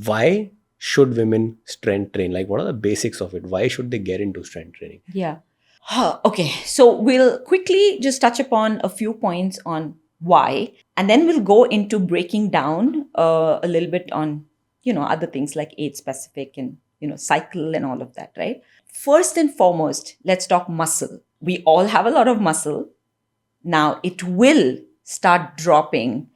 why should women strength train? Like, what are the basics of it? Why should they get into strength training? Yeah. Okay, so we'll quickly just touch upon a few points on why, and then we'll go into breaking down a little bit on, other things like age specific and, cycle and all of that, right? First and foremost, let's talk muscle. We all have a lot of muscle. Now, it will start dropping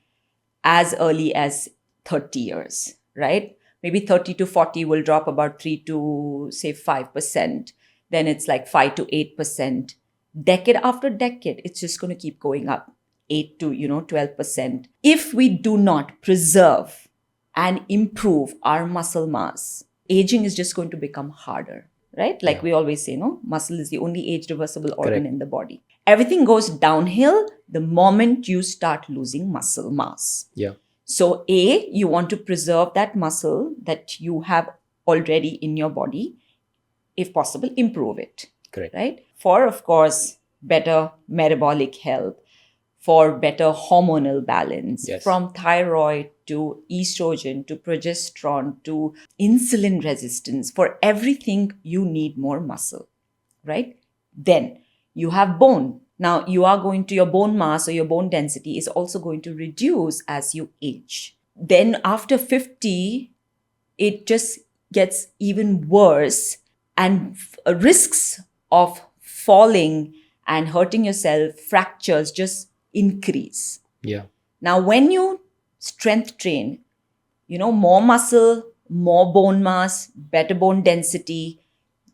as early as 30 years, right? Maybe 30 to 40 will drop about 3 to say 5%. Then it's like 5 to 8%. Decade after decade, it's just going to keep going up 8 to 12%. If we do not preserve and improve our muscle mass, aging is just going to become harder, right? Like we always say, no, muscle is the only age reversible organ in the body. Everything goes downhill the moment you start losing muscle mass. Yeah. So you want to preserve that muscle that you have already in your body. If possible, improve it. Correct. Right? For, of course, better metabolic health, for better hormonal balance, from thyroid to estrogen to progesterone to insulin resistance. For everything, you need more muscle, right? Then you have bone. Now, you are going to, your bone mass or your bone density is also going to reduce as you age. Then after 50, it just gets even worse, and risks of falling and hurting yourself, fractures just increase. Yeah. Now, when you strength train, more muscle, more bone mass, better bone density,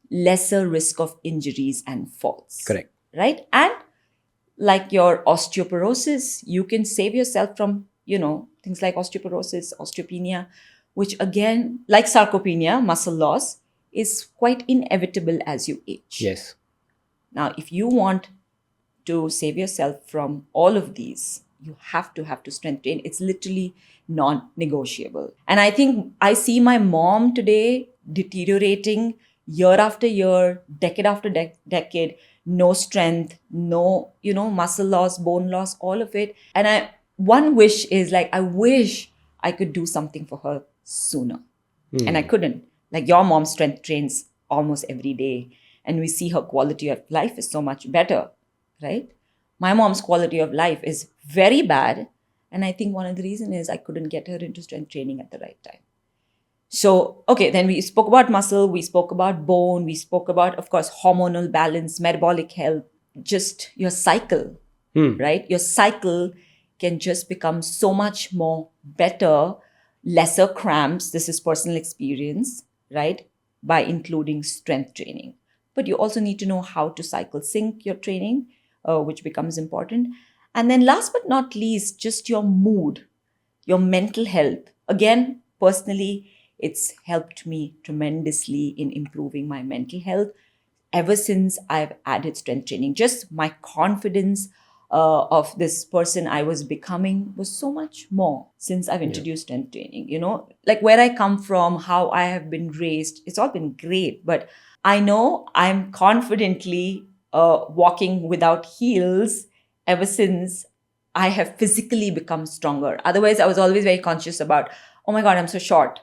lesser risk of injuries and falls. Correct. Right? And like your osteoporosis, you can save yourself from, things like osteoporosis, osteopenia, which again, like sarcopenia, muscle loss, is quite inevitable as you age. Yes. Now, if you want to save yourself from all of these, you have to strength train. It's literally non-negotiable. And I think I see my mom today deteriorating year after year, decade after decade, no strength, no, muscle loss, bone loss, all of it. And one wish is like, I wish I could do something for her sooner. And I couldn't. Like your mom strength trains almost every day. And we see her quality of life is so much better, right? My mom's quality of life is very bad. And I think one of the reasons is I couldn't get her into strength training at the right time. So, okay, then we spoke about muscle, we spoke about bone, we spoke about, of course, hormonal balance, metabolic health, just your cycle, right? Your cycle can just become so much more better, lesser cramps. This is personal experience, right? By including strength training. But you also need to know how to cycle sync your training, which becomes important. And then last but not least, just your mood, your mental health. Again, personally, it's helped me tremendously in improving my mental health ever since I've added strength training. Just my confidence of this person I was becoming was so much more since I've introduced strength training. Like where I come from, how I have been raised, it's all been great. But I know I'm confidently walking without heels ever since I have physically become stronger. Otherwise, I was always very conscious about, oh my God, I'm so short.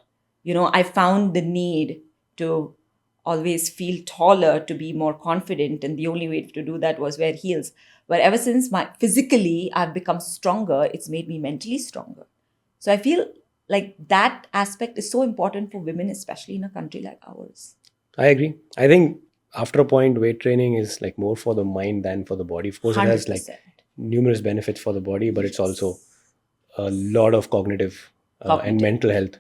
I found the need to always feel taller to be more confident. And the only way to do that was wear heels. But ever since physically I've become stronger, it's made me mentally stronger. So I feel like that aspect is so important for women, especially in a country like ours. I agree. I think after a point, weight training is like more for the mind than for the body. Of course, it has like 100%. numerous benefits for the body, but it's also a lot of cognitive and mental health